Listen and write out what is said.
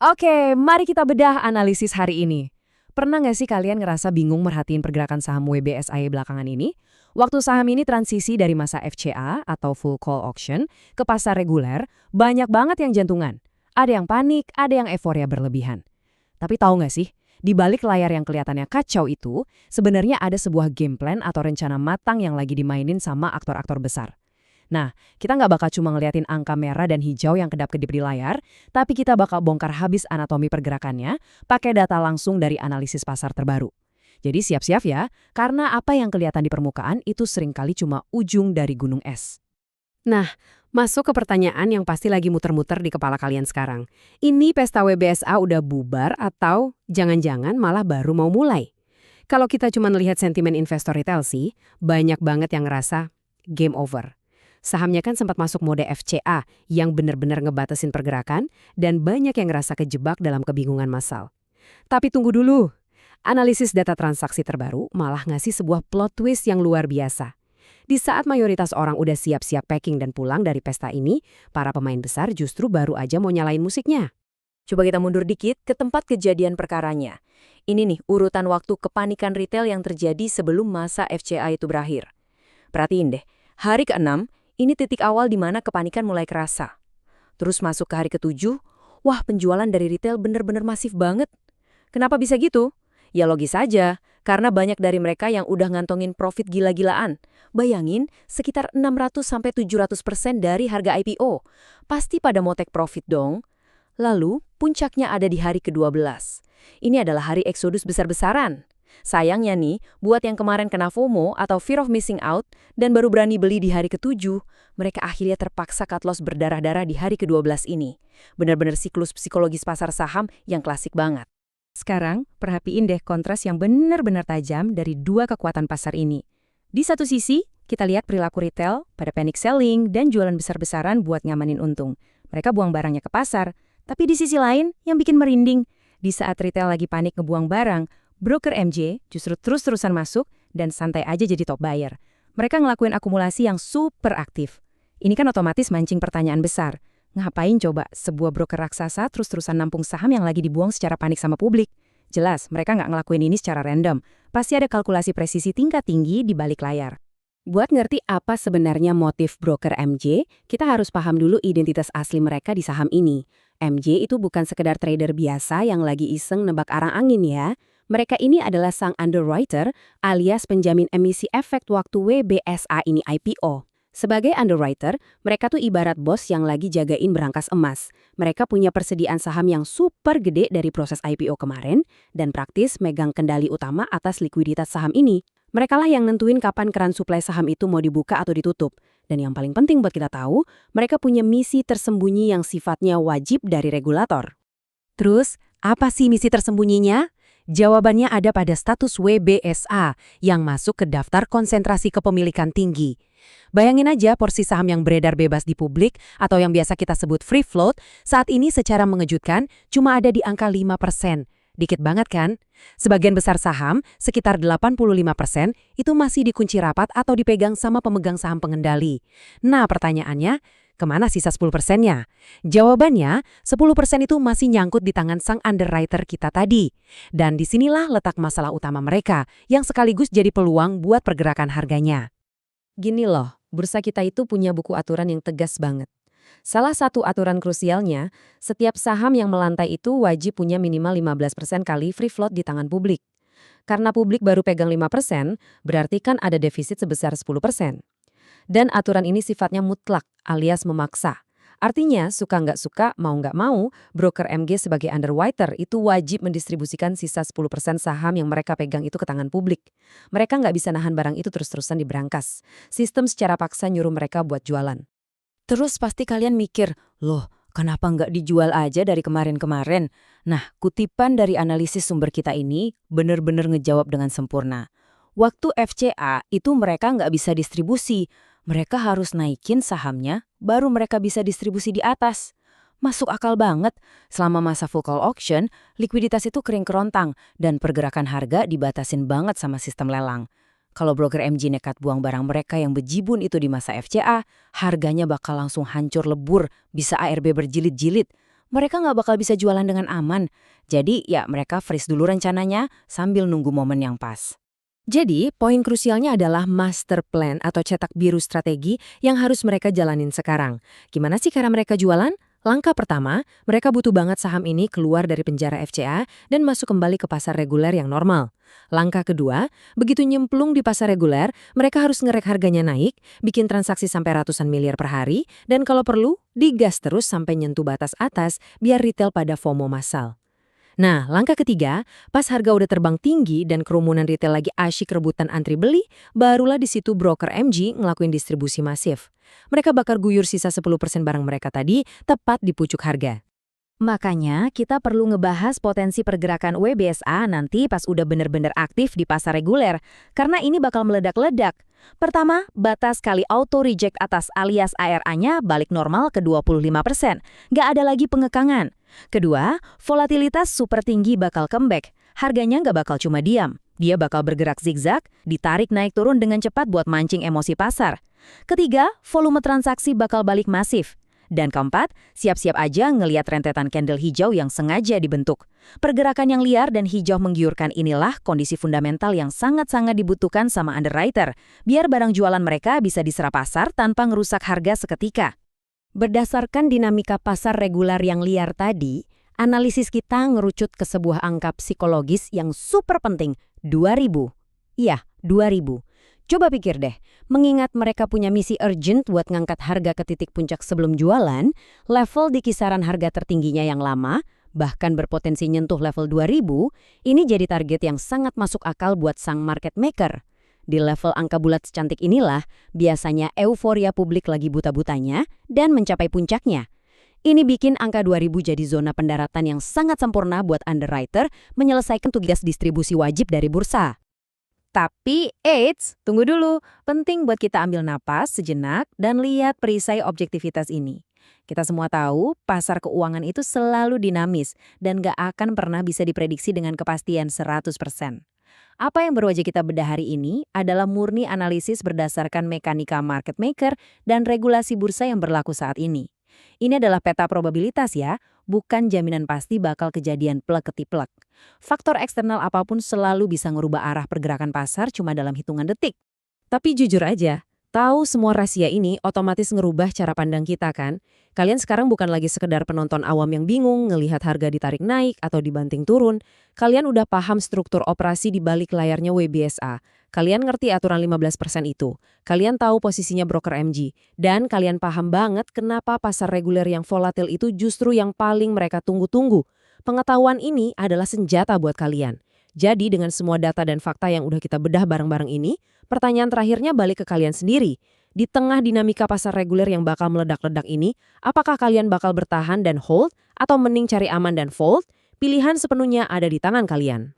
Oke, mari kita bedah analisis hari ini. Pernah nggak sih kalian ngerasa bingung merhatiin pergerakan saham WBSI belakangan ini? Waktu saham ini transisi dari masa FCA atau full call auction ke pasar reguler, banyak banget yang jantungan. Ada yang panik, ada yang euforia berlebihan. Tapi tahu nggak sih, di balik layar yang kelihatannya kacau itu, sebenarnya ada sebuah game plan atau rencana matang yang lagi dimainin sama aktor-aktor besar. Nah, kita nggak bakal cuma ngeliatin angka merah dan hijau yang kedap-kedip di layar, tapi kita bakal bongkar habis anatomi pergerakannya pakai data langsung dari analisis pasar terbaru. Jadi siap-siap ya, karena apa yang kelihatan di permukaan itu seringkali cuma ujung dari gunung es. Nah, masuk ke pertanyaan yang pasti lagi muter-muter di kepala kalian sekarang. Ini pesta WBSA udah bubar atau jangan-jangan malah baru mau mulai? Kalau kita cuma lihat sentimen investor retail sih, banyak banget yang ngerasa game over. Sahamnya kan sempat masuk mode FCA yang benar-benar ngebatasin pergerakan dan banyak yang ngerasa kejebak dalam kebingungan massal. Tapi tunggu dulu. Analisis data transaksi terbaru malah ngasih sebuah plot twist yang luar biasa. Di saat mayoritas orang udah siap-siap packing dan pulang dari pesta ini, para pemain besar justru baru aja mau nyalain musiknya. Coba kita mundur dikit ke tempat kejadian perkaranya. Ini nih urutan waktu kepanikan retail yang terjadi sebelum masa FCA itu berakhir. Perhatiin deh, hari ke-6 ini titik awal di mana kepanikan mulai kerasa. Terus masuk ke hari ke-7, wah penjualan dari retail bener-bener masif banget. Kenapa bisa gitu? Ya logis saja, karena banyak dari mereka yang udah ngantongin profit gila-gilaan. Bayangin, sekitar 600-700% dari harga IPO. Pasti pada mau take profit dong. Lalu, puncaknya ada di hari ke-12. Ini adalah hari eksodus besar-besaran. Sayangnya nih, buat yang kemarin kena FOMO atau fear of missing out dan baru berani beli di hari ke-7, mereka akhirnya terpaksa cut loss berdarah-darah di hari ke-12 ini. Benar-benar siklus psikologis pasar saham yang klasik banget. Sekarang, perhatiin deh kontras yang benar-benar tajam dari dua kekuatan pasar ini. Di satu sisi, kita lihat perilaku retail pada panic selling dan jualan besar-besaran buat ngamanin untung. Mereka buang barangnya ke pasar. Tapi di sisi lain, yang bikin merinding, di saat retail lagi panik ngebuang barang, broker MJ justru terus-terusan masuk dan santai aja jadi top buyer. Mereka ngelakuin akumulasi yang super aktif. Ini kan otomatis mancing pertanyaan besar. Ngapain coba sebuah broker raksasa terus-terusan nampung saham yang lagi dibuang secara panik sama publik? Jelas, mereka nggak ngelakuin ini secara random. Pasti ada kalkulasi presisi tingkat tinggi di balik layar. Buat ngerti apa sebenarnya motif broker MJ, kita harus paham dulu identitas asli mereka di saham ini. MJ itu bukan sekedar trader biasa yang lagi iseng nebak arah angin ya. Mereka ini adalah sang underwriter alias penjamin emisi efek waktu WBSA ini IPO. Sebagai underwriter, mereka tuh ibarat bos yang lagi jagain berangkas emas. Mereka punya persediaan saham yang super gede dari proses IPO kemarin dan praktis megang kendali utama atas likuiditas saham ini. Mereka lah yang nentuin kapan keran suplai saham itu mau dibuka atau ditutup. Dan yang paling penting buat kita tahu, mereka punya misi tersembunyi yang sifatnya wajib dari regulator. Terus, apa sih misi tersembunyinya? Jawabannya ada pada status WBSA yang masuk ke daftar konsentrasi kepemilikan tinggi. Bayangin aja porsi saham yang beredar bebas di publik atau yang biasa kita sebut free float, saat ini secara mengejutkan cuma ada di angka 5%. Dikit banget kan? Sebagian besar saham, sekitar 85%, itu masih dikunci rapat atau dipegang sama pemegang saham pengendali. Nah pertanyaannya, kemana sisa 10%-nya? Jawabannya, 10% itu masih nyangkut di tangan sang underwriter kita tadi. Dan disinilah letak masalah utama mereka, yang sekaligus jadi peluang buat pergerakan harganya. Gini loh, bursa kita itu punya buku aturan yang tegas banget. Salah satu aturan krusialnya, setiap saham yang melantai itu wajib punya minimal 15% kali free float di tangan publik. Karena publik baru pegang 5%, berarti kan ada defisit sebesar 10%. Dan aturan ini sifatnya mutlak alias memaksa. Artinya, suka nggak suka, mau nggak mau, broker MG sebagai underwriter itu wajib mendistribusikan sisa 10% saham yang mereka pegang itu ke tangan publik. Mereka nggak bisa nahan barang itu terus-terusan di berangkas. Sistem secara paksa nyuruh mereka buat jualan. Terus pasti kalian mikir, loh kenapa nggak dijual aja dari kemarin-kemarin? Nah, kutipan dari analisis sumber kita ini bener-bener ngejawab dengan sempurna. Waktu FCA itu mereka nggak bisa distribusi. Mereka harus naikin sahamnya, baru mereka bisa distribusi di atas. Masuk akal banget, selama masa full call auction, likuiditas itu kering kerontang dan pergerakan harga dibatasin banget sama sistem lelang. Kalau broker MG nekat buang barang mereka yang bejibun itu di masa FCA, harganya bakal langsung hancur lebur, bisa ARB berjilid-jilid. mereka nggak bakal bisa jualan dengan aman. Jadi ya mereka freeze dulu rencananya sambil nunggu momen yang pas. Jadi, poin krusialnya adalah master plan atau cetak biru strategi yang harus mereka jalanin sekarang. Gimana sih cara mereka jualan? Langkah pertama, mereka butuh banget saham ini keluar dari penjara FCA dan masuk kembali ke pasar reguler yang normal. Langkah kedua, begitu nyemplung di pasar reguler, mereka harus ngerek harganya naik, bikin transaksi sampai ratusan miliar per hari, dan kalau perlu, digas terus sampai nyentuh batas atas biar retail pada FOMO massal. Nah, langkah ketiga, pas harga udah terbang tinggi dan kerumunan retail lagi asyik rebutan antri beli, barulah di situ broker MG ngelakuin distribusi masif. Mereka bakar guyur sisa 10% barang mereka tadi tepat di pucuk harga. Makanya kita perlu ngebahas potensi pergerakan WBSA nanti pas udah bener-bener aktif di pasar reguler, karena ini bakal meledak-ledak. Pertama, batas kali auto reject atas alias ARA-nya balik normal ke 25%. Nggak ada lagi pengekangan. Kedua, volatilitas super tinggi bakal comeback. Harganya nggak bakal cuma diam. Dia bakal bergerak zigzag, ditarik naik turun dengan cepat buat mancing emosi pasar. Ketiga, volume transaksi bakal balik masif. Dan keempat, siap-siap aja ngeliat rentetan candle hijau yang sengaja dibentuk. Pergerakan yang liar dan hijau menggiurkan inilah kondisi fundamental yang sangat-sangat dibutuhkan sama underwriter, biar barang jualan mereka bisa diserap pasar tanpa ngerusak harga seketika. Berdasarkan dinamika pasar reguler yang liar tadi, analisis kita ngerucut ke sebuah angka psikologis yang super penting, 2000. Iya, 2000. Coba pikir deh, mengingat mereka punya misi urgent buat ngangkat harga ke titik puncak sebelum jualan, level di kisaran harga tertingginya yang lama, bahkan berpotensi nyentuh level 2000, ini jadi target yang sangat masuk akal buat sang market maker. Di level angka bulat secantik inilah, biasanya euforia publik lagi buta-butanya dan mencapai puncaknya. Ini bikin angka 2000 jadi zona pendaratan yang sangat sempurna buat underwriter menyelesaikan tugas distribusi wajib dari bursa. Tapi, eits, tunggu dulu. Penting buat kita ambil napas sejenak dan lihat perisai objektivitas ini. Kita semua tahu, pasar keuangan itu selalu dinamis dan gak akan pernah bisa diprediksi dengan kepastian 100%. Apa yang baru aja kita bedah hari ini adalah murni analisis berdasarkan mekanika market maker dan regulasi bursa yang berlaku saat ini. Ini adalah peta probabilitas ya, bukan jaminan pasti bakal kejadian plek-ketiplek. Faktor eksternal apapun selalu bisa ngerubah arah pergerakan pasar cuma dalam hitungan detik. Tapi jujur aja, tahu semua rahasia ini otomatis ngerubah cara pandang kita kan? Kalian sekarang bukan lagi sekedar penonton awam yang bingung ngelihat harga ditarik naik atau dibanting turun. Kalian udah paham struktur operasi di balik layarnya WBSA. Kalian ngerti aturan 15% itu. Kalian tahu posisinya broker MG. Dan kalian paham banget kenapa pasar reguler yang volatil itu justru yang paling mereka tunggu-tunggu. Pengetahuan ini adalah senjata buat kalian. Jadi dengan semua data dan fakta yang udah kita bedah bareng-bareng ini, pertanyaan terakhirnya balik ke kalian sendiri. Di tengah dinamika pasar reguler yang bakal meledak-ledak ini, apakah kalian bakal bertahan dan hold atau mending cari aman dan fold? Pilihan sepenuhnya ada di tangan kalian.